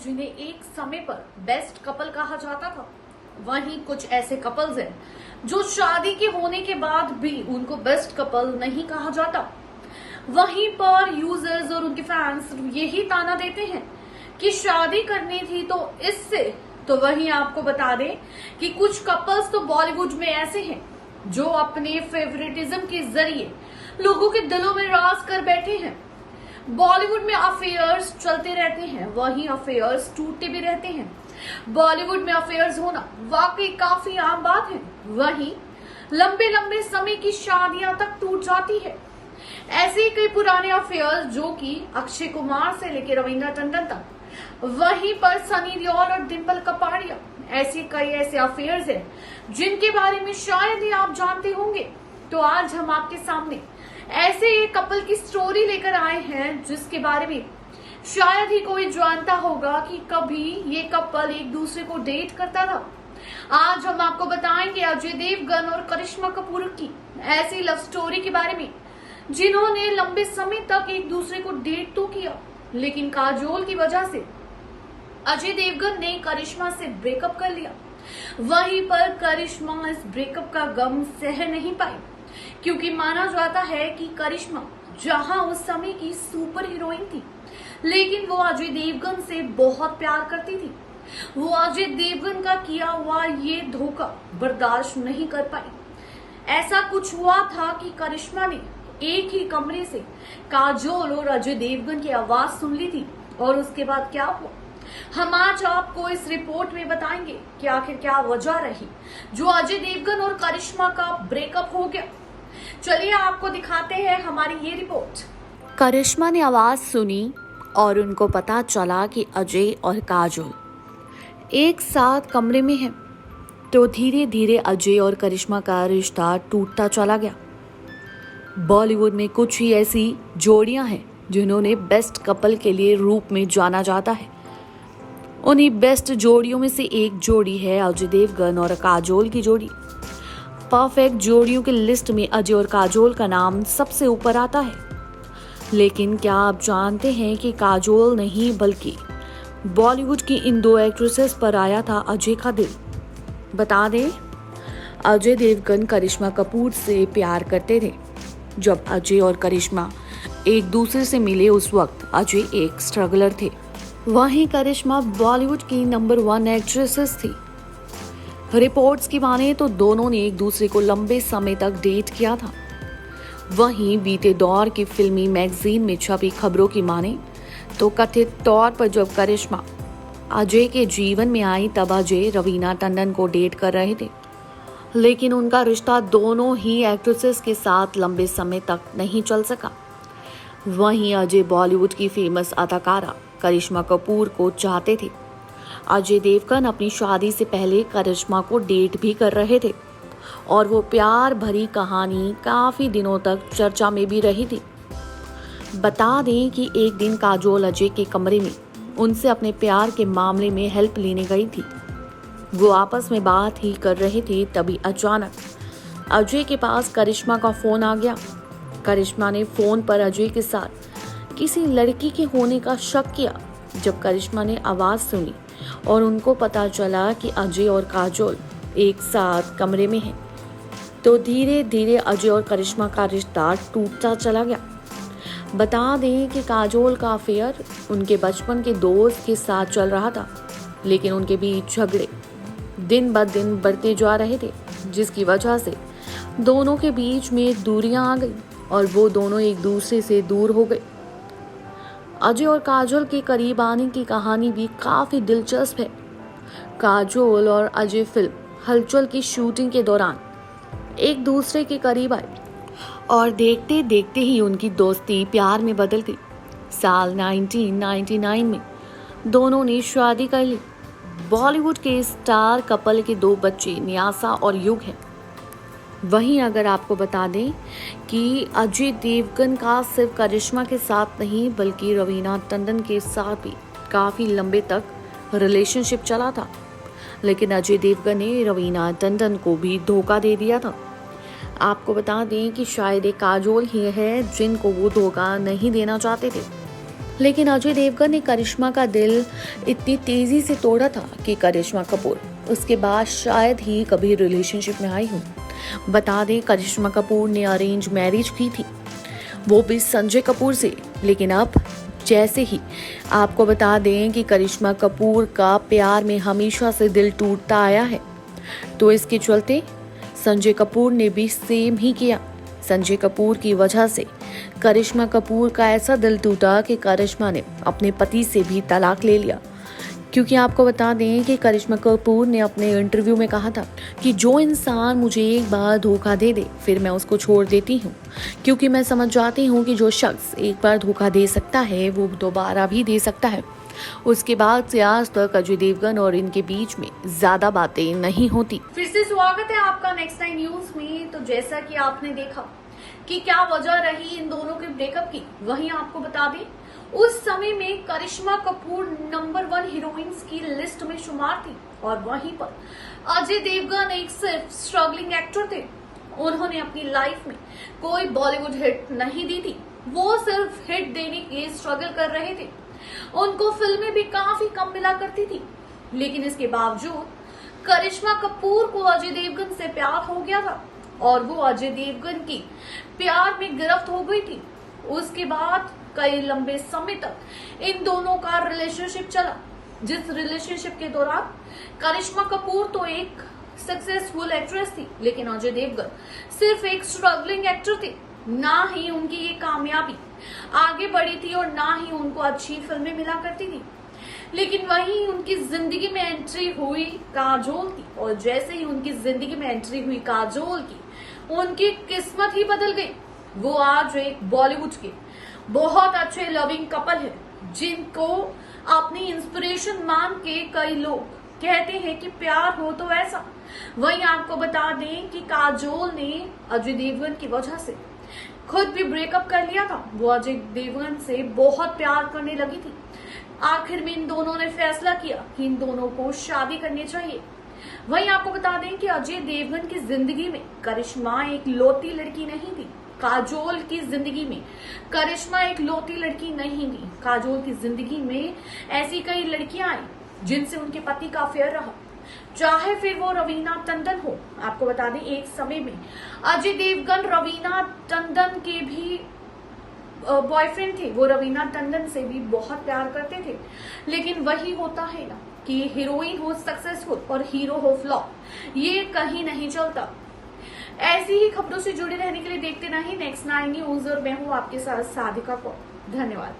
जिन्हें एक समय पर बेस्ट कपल कहा जाता था, वहीं कुछ ऐसे कपल्स हैं जो शादी के होने के बाद भी उनको बेस्ट कपल नहीं कहा जाता। वहीं पर यूजर्स और उनके फैंस यही ताना देते हैं कि शादी करनी थी तो इससे। तो वहीं आपको बता दें कि कुछ कपल्स तो बॉलीवुड में ऐसे हैं जो अपने फेवरेटिज्म के जरिए लोगों के दिलों में राज कर बैठे हैं। बॉलीवुड में अफेयर्स चलते रहते हैं, वहीं अफेयर्स टूटते भी रहते हैं। बॉलीवुड में अफेयर्स होना वाकई काफी आम बात है। वहीं लंबे लंबे समय की शादियां तक टूट जाती है। ऐसे ही कई पुराने अफेयर्स जो कि अक्षय कुमार से लेकर रवीना टंडन तक, वहीं पर सनी देओल और डिंपल कपाड़िया, ऐसे कई ऐसे अफेयर्स हैं जिनके बारे में शायद ही आप जानते होंगे। तो आज हम आपके सामने ऐसे एक कपल की स्टोरी लेकर आए हैं जिसके बारे में शायद ही कोई जानता होगा कि कभी ये कपल एक दूसरे को डेट करता था। आज हम आपको बताएंगे अजय देवगन और करिश्मा कपूर की ऐसी लव स्टोरी के बारे में जिन्होंने लंबे समय तक एक दूसरे को डेट तो किया, लेकिन काजोल की वजह से अजय देवगन ने करिश्मा से ब्रेकअप कर लिया। वहीं पर करिश्मा इस ब्रेकअप का गम सह नहीं पाई, क्योंकि माना जाता है कि करिश्मा जहां उस समय की सुपर हीरोइन थी, लेकिन वो अजय देवगन से बहुत प्यार करती थी। वो अजय देवगन का किया हुआ ये धोखा बर्दाश्त नहीं कर पाई। ऐसा कुछ हुआ था कि करिश्मा ने एक ही कमरे से काजोल और अजय देवगन की आवाज सुन ली थी। और उसके बाद क्या हुआ, हम आज आपको इस रिपोर्ट में बताएंगे कि आखिर क्या वजह रही जो अजय देवगन और करिश्मा का ब्रेकअप हो गया। चलिए आपको दिखाते हैं हमारी ये रिपोर्ट। करिश्मा ने आवाज सुनी और उनको पता चला कि अजय और काजोल एक साथ कमरे में हैं। तो धीरे धीरे अजय और करिश्मा का रिश्ता टूटता चला गया। बॉलीवुड में कुछ ही ऐसी जोड़ियां हैं जिन्होंने बेस्ट कपल के लिए रूप में जाना जाता है। उन्हीं बेस्ट जोड़ियों में से एक जोड़ी है अजय देवगन और काजोल की जोड़ी। परफेक्ट जोड़ियों की लिस्ट में अजय और काजोल का नाम सबसे ऊपर आता है। लेकिन क्या आप जानते हैं कि काजोल नहीं बल्कि बॉलीवुड की इन दो एक्ट्रेसेस पर आया था अजय का दिल। बता दें, अजय देवगन करिश्मा कपूर से प्यार करते थे। जब अजय और करिश्मा एक दूसरे से मिले उस वक्त अजय एक स्ट्रगलर थे, वहीं करिश्मा बॉलीवुड की नंबर 1 एक्ट्रेसेस थी। रिपोर्ट्स की माने तो दोनों ने एक दूसरे को लंबे समय तक डेट किया था। वहीं बीते दौर की फिल्मी मैगजीन में छपी खबरों की माने तो कथित तौर पर जब करिश्मा अजय के जीवन में आई तब अजय रवीना टंडन को डेट कर रहे थे। लेकिन उनका रिश्ता दोनों ही एक्ट्रेसेस के साथ लंबे समय तक नहीं चल सका। वहीं अजय बॉलीवुड की फेमस अदाकारा करिश्मा कपूर को चाहते थे। अजय देवगन अपनी शादी से पहले करिश्मा को डेट भी कर रहे थे और वो प्यार भरी कहानी काफी दिनों तक चर्चा में भी रही थी। बता दें कि एक दिन काजोल अजय के कमरे में उनसे अपने प्यार के मामले में हेल्प लेने गई थी। वो आपस में बात ही कर रहे थे, तभी अचानक अजय के पास करिश्मा का फोन आ गया। करिश्मा ने फोन पर अजय के साथ किसी लड़की के होने का शक किया। जब करिश्मा ने आवाज सुनी और उनको पता चला कि अजय और काजोल एक साथ कमरे में हैं, तो धीरे धीरे अजय और करिश्मा का रिश्ता टूटता चला गया। बता दें कि काजोल का अफेयर उनके बचपन के दोस्त के साथ चल रहा था, लेकिन उनके बीच झगड़े दिन ब दिन बढ़ते जा रहे थे, जिसकी वजह से दोनों के बीच में दूरियां आ गई और वो दोनों एक दूसरे से दूर हो गए। अजय और काजोल के करीब आने की कहानी भी काफी दिलचस्प है। काजोल और अजय फिल्म हलचल की शूटिंग के दौरान एक दूसरे के करीब आए और देखते देखते ही उनकी दोस्ती प्यार में बदल गई। साल 1999 में दोनों ने शादी कर ली। बॉलीवुड के स्टार कपल के 2 बच्चे न्यासा और युग हैं। वहीं अगर आपको बता दें कि अजय देवगन का सिर्फ करिश्मा के साथ नहीं बल्कि रवीना टंडन के साथ भी काफ़ी लंबे तक रिलेशनशिप चला था, लेकिन अजय देवगन ने रवीना टंडन को भी धोखा दे दिया था। आपको बता दें कि शायद एक काजोल ही है जिनको वो धोखा नहीं देना चाहते थे। लेकिन अजय देवगन ने करिश्मा का दिल इतनी तेजी से तोड़ा था कि करिश्मा कपूर उसके बाद शायद ही कभी रिलेशनशिप में आई हूँ। बता दें, करिश्मा कपूर ने अरेंज मैरिज की थी, वो भी संजय कपूर से। लेकिन अब जैसे ही आपको बता दें कि करिश्मा कपूर का प्यार में हमेशा से दिल टूटता आया है, तो इसके चलते संजय कपूर ने भी सेम ही किया। संजय कपूर की वजह से करिश्मा कपूर का ऐसा दिल टूटा कि करिश्मा ने अपने पति से भी तलाक ले लिया। क्योंकि आपको बता दें कि करिश्मा कपूर ने अपने इंटरव्यू में कहा था कि जो इंसान मुझे एक बार धोखा दे दे फिर मैं उसको छोड़ देती हूँ, क्योंकि मैं समझ जाती हूँ कि जो शख्स एक बार धोखा दे सकता है वो दोबारा भी दे सकता है। उसके बाद से आज तक अजय देवगन और इनके बीच में ज्यादा बातें नहीं होती। फिर से स्वागत है आपका नेक्स्ट 9 न्यूज में। तो जैसा कि आपने देखा कि क्या वजह रही इन दोनों के ब्रेकअप की, वहीं आपको बता दें उस समय में करिश्मा कपूर नंबर 1 हीरोइंस की लिस्ट में शुमार थी और वहीं पर अजय देवगन एक सिर्फ स्ट्रगलिंग एक्टर थे। उन्होंने अपनी लाइफ में कोई बॉलीवुड हिट नहीं दी थी, वो सिर्फ हिट देने के स्ट्रगल कर रहे थे। उनको फिल्में भी काफी कम मिला करती थी, लेकिन इसके बावजूद करिश्मा कपूर को अजय देवगन से प्यार हो गया था और वो अजय देवगन की प्यार में गिरफ्त हो गई थी। उसके बाद कई लंबे समय तक इन दोनों का रिलेशनशिप चला, जिस रिलेशनशिप के दौरान करिश्मा कपूर तो एक सक्सेसफुल एक्ट्रेस थी, लेकिन अजय देवगन सिर्फ एक स्ट्रगलिंग एक्टर थे। ना ही उनकी ये कामयाबी आगे बढ़ी थी और ना ही उनको अच्छी फिल्में मिला करती थी। लेकिन वहीं उनकी जिंदगी में एंट्री हुई काजोल की, और जैसे ही उनकी जिंदगी में एंट्री हुई काजोल की, उनकी किस्मत ही बदल गई। वो आज एक बॉलीवुड के बहुत अच्छे लविंग कपल है, जिनको अपनी इंस्पिरेशन मान के कई लोग कहते हैं कि प्यार हो तो ऐसा। वहीं आपको बता दें कि काजोल ने अजय देवगन की वजह से खुद भी ब्रेकअप कर लिया था। वो अजय देवगन से बहुत प्यार करने लगी थी। आखिर में इन दोनों ने फैसला किया कि इन दोनों को शादी करनी चाहिए। वहीं आपको बता दें कि अजय देवगन की जिंदगी में करिश्मा एक लौती लड़की नहीं थी। काजोल की जिंदगी में करिश्मा एक लौती लड़की नहीं थी। काजोल की जिंदगी में ऐसी कई लड़कियां आई जिनसे उनके पति का अफेयर रहा, चाहे फिर वो रवीना टंडन हो। आपको बता दें एक समय में अजय देवगन रवीना टंडन के भी बॉयफ्रेंड थे। वो रवीना टंडन से भी बहुत प्यार करते थे। लेकिन वही होता है ना कि हीरोइन हो सक्सेसफुल और हीरो हो फ्लॉप, ये कहीं नहीं चलता। ऐसी ही खबरों से जुड़े रहने के लिए देखते रहिए नेक्स्ट 9 न्यूज और मैं हूँ आपके साथ साधिका कौर। धन्यवाद।